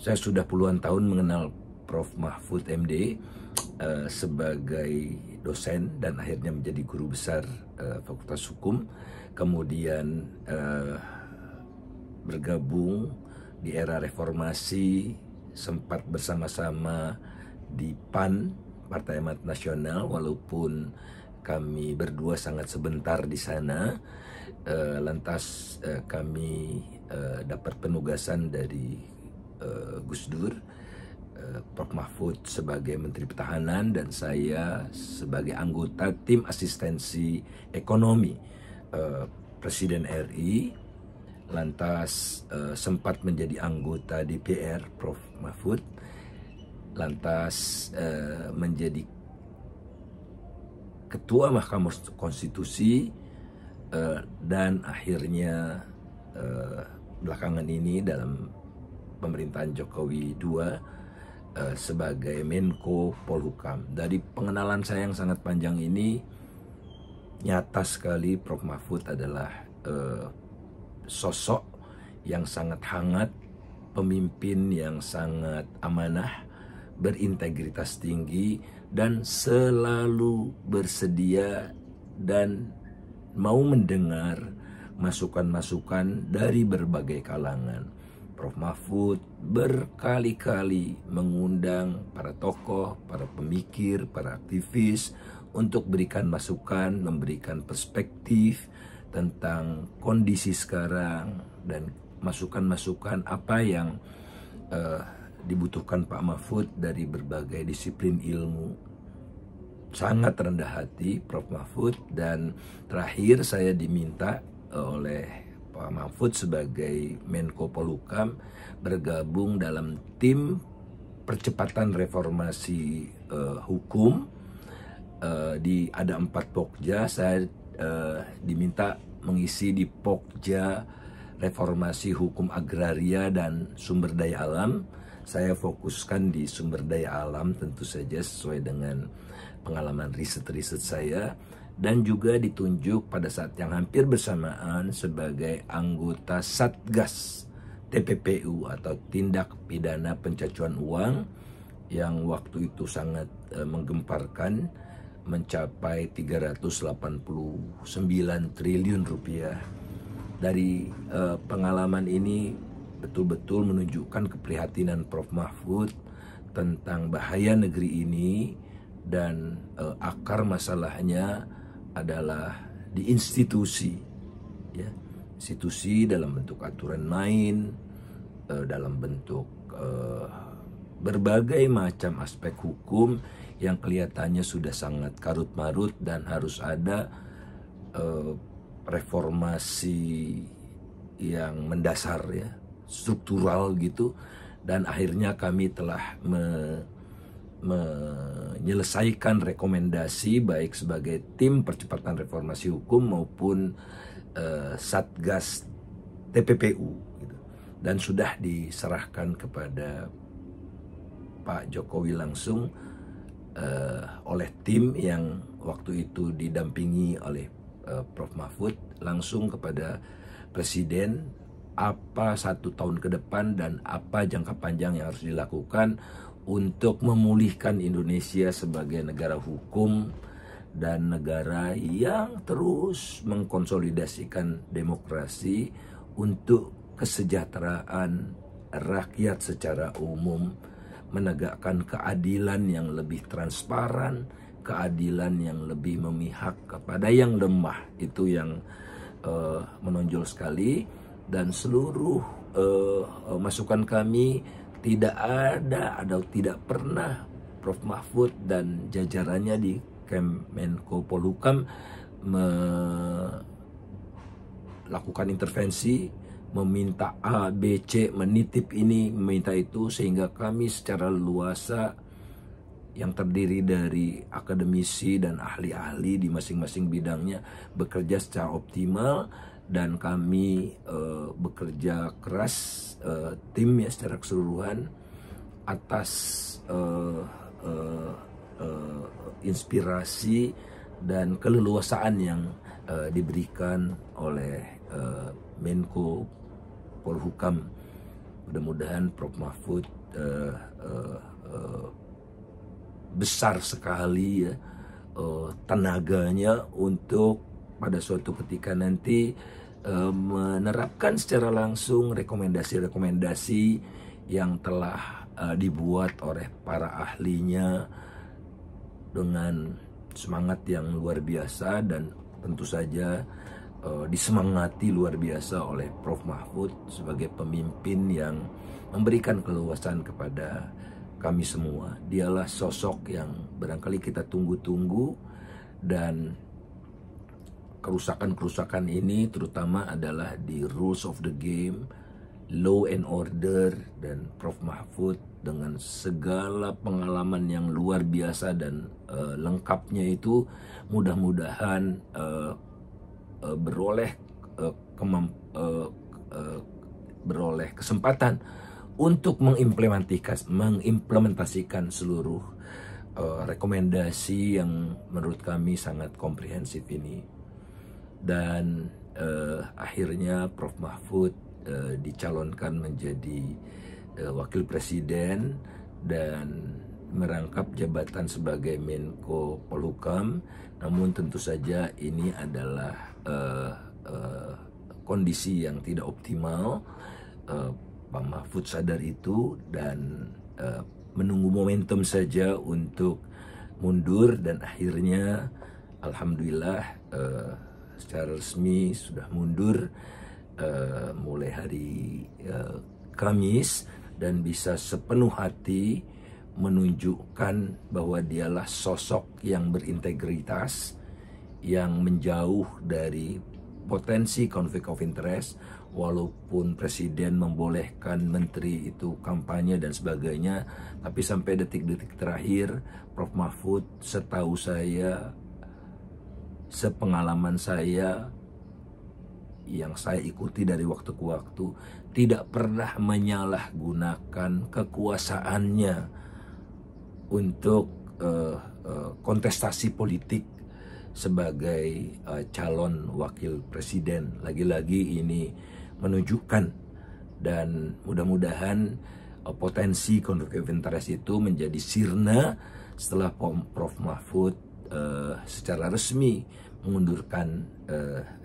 Saya sudah puluhan tahun mengenal Prof. Mahfud MD sebagai dosen dan akhirnya menjadi guru besar Fakultas Hukum. Kemudian bergabung di era reformasi, sempat bersama-sama di PAN, Partai Amanat Nasional, walaupun kami berdua sangat sebentar di sana. Lantas kami dapat penugasan dari Gus Dur, Prof. Mahfud sebagai Menteri Pertahanan dan saya sebagai anggota tim asistensi ekonomi Presiden RI. Lantas sempat menjadi anggota DPR Prof. Mahfud, lantas menjadi Ketua Mahkamah Konstitusi, dan akhirnya belakangan ini dalam pemerintahan Jokowi II sebagai Menko Polhukam. Dari pengenalan saya yang sangat panjang ini, nyata sekali Prof. Mahfud adalah sosok yang sangat hangat, pemimpin yang sangat amanah, berintegritas tinggi, dan selalu bersedia dan mau mendengar masukan-masukan dari berbagai kalangan. Prof. Mahfud berkali-kali mengundang para tokoh, para pemikir, para aktivis untuk berikan masukan, memberikan perspektif tentang kondisi sekarang dan masukan-masukan apa yang dibutuhkan Pak Mahfud dari berbagai disiplin ilmu. Sangat rendah hati Prof. Mahfud, dan terakhir saya diminta oleh Pak Mahfud sebagai Menko Polhukam bergabung dalam tim percepatan reformasi hukum. Ada 4 pokja, saya diminta mengisi di pokja reformasi hukum agraria dan sumber daya alam. Saya fokuskan di sumber daya alam, tentu saja sesuai dengan pengalaman riset-riset saya, dan juga ditunjuk pada saat yang hampir bersamaan sebagai anggota Satgas TPPU atau Tindak Pidana Pencucian Uang, yang waktu itu sangat menggemparkan, mencapai 389 triliun rupiah. Dari pengalaman ini betul-betul menunjukkan keprihatinan Prof. Mahfud tentang bahaya negeri ini, dan akar masalahnya adalah di institusi, ya, institusi dalam bentuk aturan main, dalam bentuk berbagai macam aspek hukum yang kelihatannya sudah sangat karut-marut dan harus ada reformasi yang mendasar, ya, struktural gitu. Dan akhirnya kami telah menyelesaikan rekomendasi baik sebagai tim percepatan reformasi hukum maupun Satgas TPPU gitu. Dan sudah diserahkan kepada Pak Jokowi langsung oleh tim yang waktu itu didampingi oleh Prof. Mahfud, langsung kepada Presiden apa 1 tahun ke depan dan apa jangka panjang yang harus dilakukan untuk memulihkan Indonesia sebagai negara hukum dan negara yang terus mengkonsolidasikan demokrasi untuk kesejahteraan rakyat secara umum, menegakkan keadilan yang lebih transparan, keadilan yang lebih memihak kepada yang lemah. Itu yang menonjol sekali, dan seluruh masukan kami tidak ada atau tidak pernah Prof. Mahfud dan jajarannya di Menko Polhukam melakukan intervensi, meminta A, B, C, menitip ini, meminta itu, sehingga kami secara luasa yang terdiri dari akademisi dan ahli-ahli di masing-masing bidangnya bekerja secara optimal, dan kami bekerja keras tim ya secara keseluruhan atas inspirasi dan keleluasaan yang diberikan oleh Menko Polhukam Mudah-mudahan Prof. Mahfud besar sekali ya tenaganya untuk pada suatu ketika nanti menerapkan secara langsung rekomendasi-rekomendasi yang telah dibuat oleh para ahlinya dengan semangat yang luar biasa, dan tentu saja disemangati luar biasa oleh Prof. Mahfud sebagai pemimpin yang memberikan keleluasan kepada kami semua. Dialah sosok yang barangkali kita tunggu-tunggu, dan kerusakan-kerusakan ini terutama adalah di rules of the game, law and order, dan Prof. Mahfud dengan segala pengalaman yang luar biasa dan lengkapnya itu mudah-mudahan beroleh kesempatan untuk mengimplementasikan seluruh rekomendasi yang menurut kami sangat komprehensif ini. Dan akhirnya Prof. Mahfud dicalonkan menjadi wakil presiden dan merangkap jabatan sebagai Menko Polhukam. Namun tentu saja ini adalah kondisi yang tidak optimal. Pak Mahfud sadar itu dan menunggu momentum saja untuk mundur, dan akhirnya alhamdulillah secara resmi sudah mundur mulai hari Kamis, dan bisa sepenuh hati menunjukkan bahwa dialah sosok yang berintegritas, yang menjauh dari potensi konflik of interest. Walaupun presiden membolehkan menteri itu kampanye dan sebagainya, tapi sampai detik-detik terakhir Prof. Mahfud, setahu saya, sepengalaman saya yang saya ikuti dari waktu ke waktu, tidak pernah menyalahgunakan kekuasaannya untuk kontestasi politik sebagai calon wakil presiden. Lagi-lagi ini menunjukkan, dan mudah-mudahan potensi konflik of interest itu menjadi sirna setelah Prof. Mahfud secara resmi mengundurkan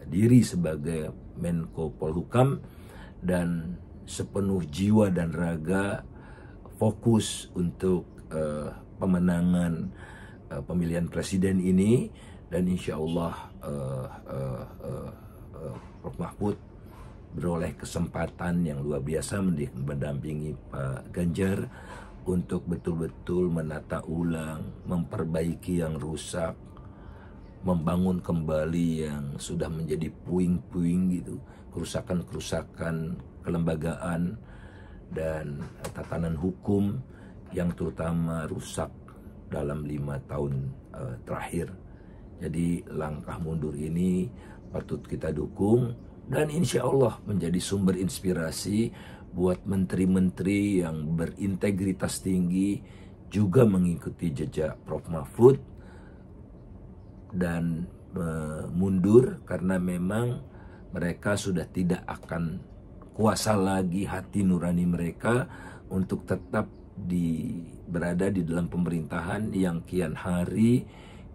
diri sebagai Menko Polhukam, dan sepenuh jiwa dan raga fokus untuk pemenangan pemilihan presiden ini. Dan insya Allah Prof. Mahfud beroleh kesempatan yang luar biasa mendampingi Pak Ganjar untuk betul-betul menata ulang, memperbaiki yang rusak, membangun kembali yang sudah menjadi puing-puing gitu, kerusakan-kerusakan kelembagaan dan tatanan hukum yang terutama rusak dalam 5 tahun terakhir. Jadi langkah mundur ini patut kita dukung, dan insya Allah menjadi sumber inspirasi buat menteri-menteri yang berintegritas tinggi juga mengikuti jejak Prof. Mahfud dan mundur, karena memang mereka sudah tidak akan kuasa lagi hati nurani mereka untuk tetap berada di dalam pemerintahan yang kian hari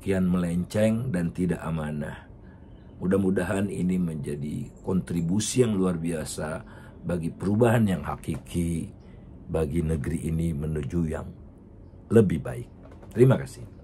kian melenceng dan tidak amanah. Mudah-mudahan ini menjadi kontribusi yang luar biasa bagi perubahan yang hakiki bagi negeri ini menuju yang lebih baik. Terima kasih.